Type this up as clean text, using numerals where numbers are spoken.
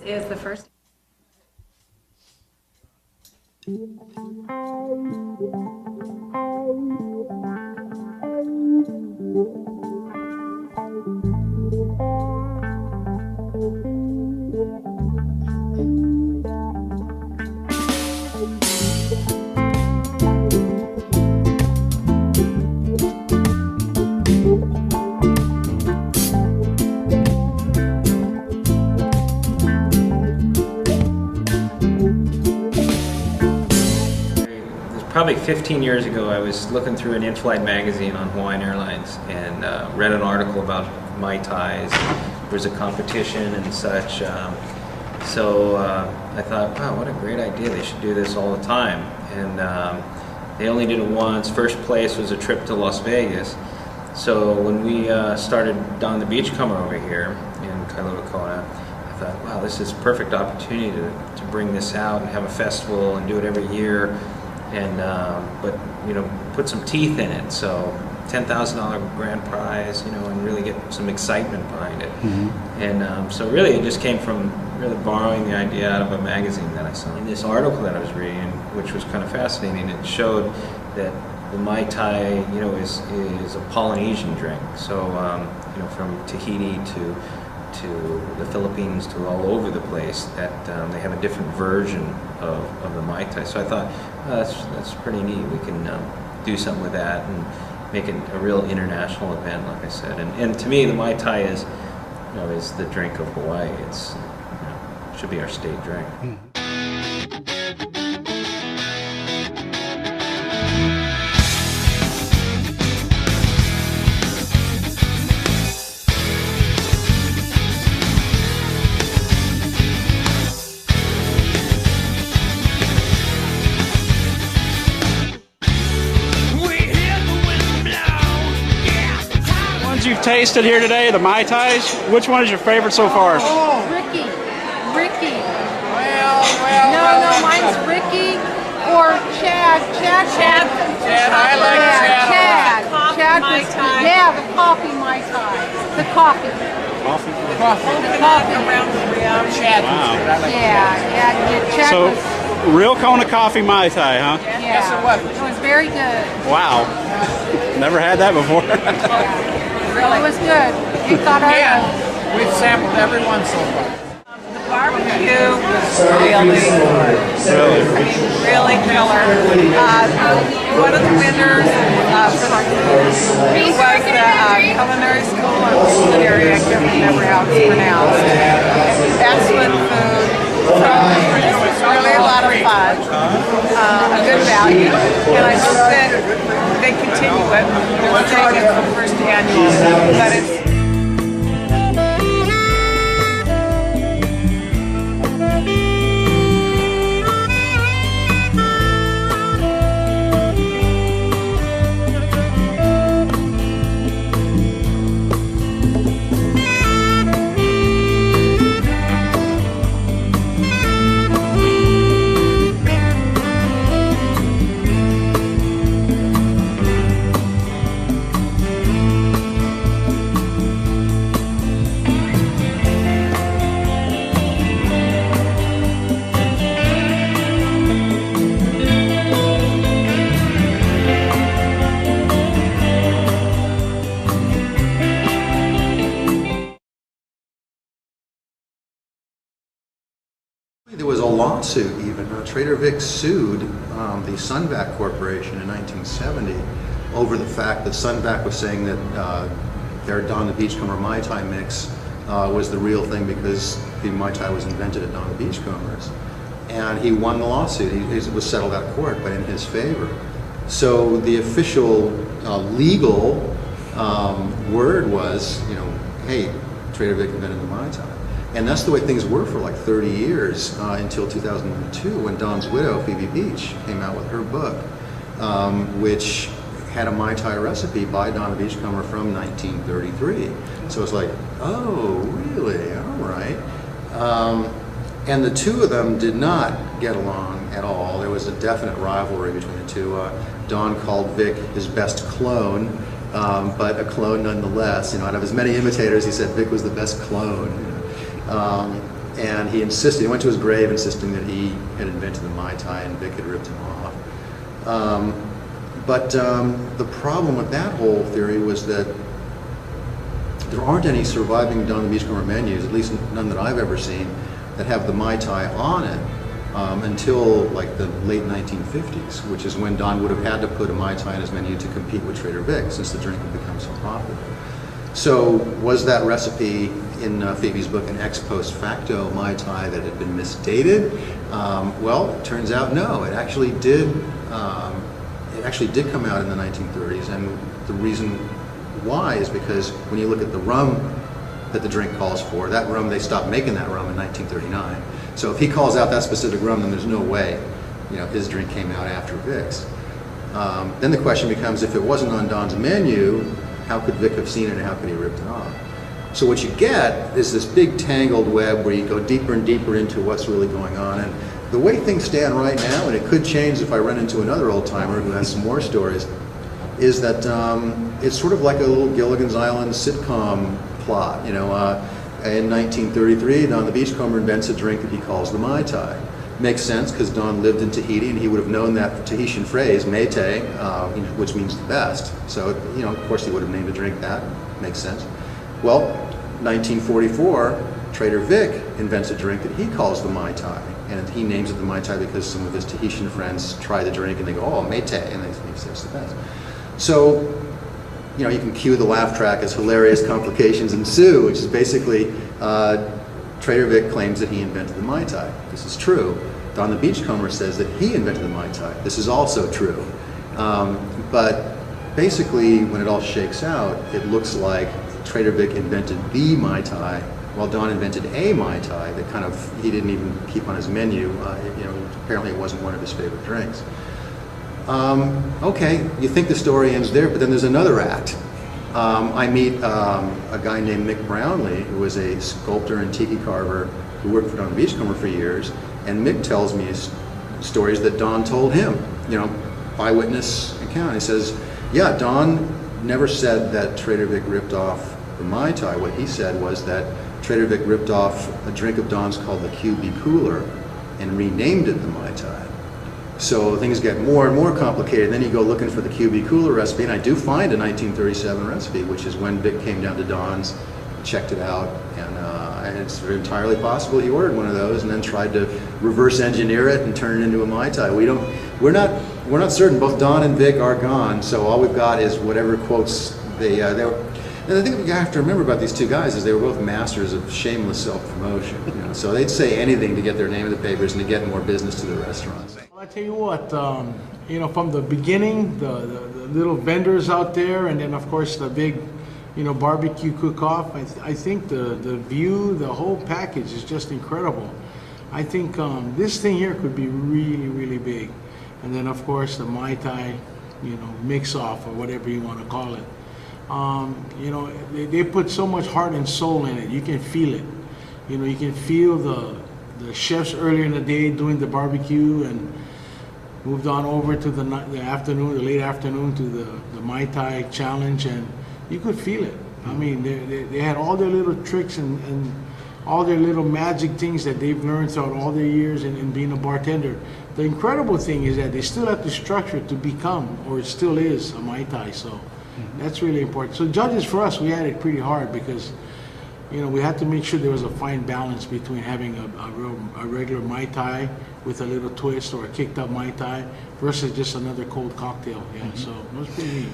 Is the first. Probably 15 years ago, I was looking through an in-flight magazine on Hawaiian Airlines and read an article about Mai Tais. There was a competition and such. So I thought, wow, what a great idea. They should do this all the time. And they only did it once. First place was a trip to Las Vegas. So when we started Don the Beachcomber over here in Kona, I thought, wow, this is a perfect opportunity to bring this out and have a festival and do it every year. And but you know, put some teeth in it. So $10,000 grand prize, you know, and really get some excitement behind it. Mm-hmm. And so really, it just came from really borrowing the idea out of a magazine that I saw. In this article that I was reading, which was kind of fascinating, it showed that the Mai Tai, you know, is a Polynesian drink. So you know, from Tahiti to the Philippines to all over the place, that they have a different version of the Mai Tai. So I thought, oh, that's pretty neat. We can do something with that and make it a real international event, like I said. And to me, the Mai Tai is, you know, is the drink of Hawaii. It's, you know, should be our state drink. You've tasted here today, the Mai Tais. Which one is your favorite so far? Oh, Ricky. No, mine's Ricky or Chad. Chad. I like Chad. Chad was good. Yeah, the coffee Mai Tai. The coffee. Coffee around the Chad. Wow. Yeah. Chad so, was, real Kona coffee Mai Tai, huh? yeah. Yes, it was. It was very good. Wow. Never had that before. Really? It was good. You thought Yeah, we've sampled every one so far. The barbecue was really killer. One of the winners for the he was the culinary school of culinary. I can't remember how it's pronounced. Excellent food. So it was really a lot of fun. A good value, and I hope that they continue it. They're saying it's the first annual, but it's. There was a lawsuit even. Trader Vic sued the Sunvac Corporation in 1970 over the fact that Sunvac was saying that their Don the Beachcomber Mai Tai mix was the real thing because the Mai Tai was invented at Don the Beachcombers. And he won the lawsuit. It was settled out of court, but in his favor. So the official legal word was, you know, hey, Trader Vic invented the Mai Tai. And that's the way things were for like 30 years until 2002 when Don's widow, Phoebe Beach, came out with her book, which had a Mai Tai recipe by Don the Beachcomber from 1933. So it's like, oh, really? All right. And the two of them did not get along at all. There was was a definite rivalry between the two. Don called Vic his best clone, but a clone nonetheless. You know, out of as many imitators, he said Vic was the best clone. You know? And he insisted, he went to his grave insisting that he had invented the Mai Tai and Vic had ripped him off. But the problem with that whole theory was that there aren't any surviving Don the Beachcomber menus, at least none that I've ever seen, that have the Mai Tai on it until like the late 1950s, which is when Don would have had to put a Mai Tai in his menu to compete with Trader Vic, since the drink had become so popular. So was that recipe in Phoebe's book an ex post facto Mai Tai that had been misdated? Well, it turns out no. It actually did. It actually did come out in the 1930s, and the reason why is because when you look at the rum that the drink calls for, that rum, they stopped making that rum in 1939. So if he calls out that specific rum, then there's no way, you know, his drink came out after Vic's. Then the question becomes, if it wasn't on Don's menu, how could Vic have seen it and how could he rip it off? So what you get is this big tangled web where you go deeper and deeper into what's really going on. And the way things stand right now, and it could change if I run into another old timer who has some more stories, is that it's sort of like a little Gilligan's Island sitcom plot. You know, in 1933, Don the Beachcomber invents a drink that he calls the Mai Tai. Makes sense because Don lived in Tahiti and he would have known that Tahitian phrase, Mai Tai, which means the best. So, you know, of course he would have named a drink that. Makes sense. Well, 1944, Trader Vic invents a drink that he calls the Mai Tai. And he names it the Mai Tai because some of his Tahitian friends try the drink and they go, oh, Mai Tai, and they think it's the best. So, you know, you can cue the laugh track as hilarious complications ensue, which is basically Trader Vic claims that he invented the Mai Tai. This is true. Don the Beachcomber says that he invented the Mai Tai. This is also true. But basically, when it all shakes out, it looks like Trader Vic invented the Mai Tai, while Don invented a Mai Tai that kind of he didn't even keep on his menu. You know, apparently it wasn't one of his favorite drinks. Okay, you think the story ends there, but then there's another act. I meet a guy named Mick Brownlee, who was a sculptor and tiki carver who worked for Don the Beachcomber for years, and Mick tells me stories that Don told him, you know, eyewitness account. He says, yeah, Don never said that Trader Vic ripped off the Mai Tai. What he said was that Trader Vic ripped off a drink of Don's called the QB Cooler and renamed it the Mai Tai. So things get more and more complicated. Then you go looking for the QB Cooler recipe, and I do find a 1937 recipe, which is when Vic came down to Don's, checked it out, and it's entirely possible he ordered one of those and then tried to reverse engineer it and turn it into a Mai Tai. We're not certain. Both Don and Vic are gone, so all we've got is whatever quotes they were. And the thing you have to remember about these two guys is they were both masters of shameless self-promotion. You know, so they'd say anything to get their name in the papers and to get more business to the restaurants. Well, I tell you what, you know, from the beginning, the little vendors out there, and then of course the big, you know, barbecue cook-off. I think the view, the whole package is just incredible. I think this thing here could be really, really big. And then of course the Mai Tai, you know, mix-off or whatever you want to call it. You know, they put so much heart and soul in it. You can feel it. You know, you can feel the chefs earlier in the day doing the barbecue and moved on over to the afternoon, the late afternoon, to the Mai Tai challenge, and you could feel it. I mean, they had all their little tricks and all their little magic things that they've learned throughout all their years in being a bartender. The incredible thing is that they still have the structure to become, or it still is, a Mai Tai. So that's really important. So judges, for us, we had it pretty hard because, you know, we had to make sure there was a fine balance between having a regular Mai Tai with a little twist or a kicked up Mai Tai versus just another cold cocktail. Yeah, so it was pretty neat.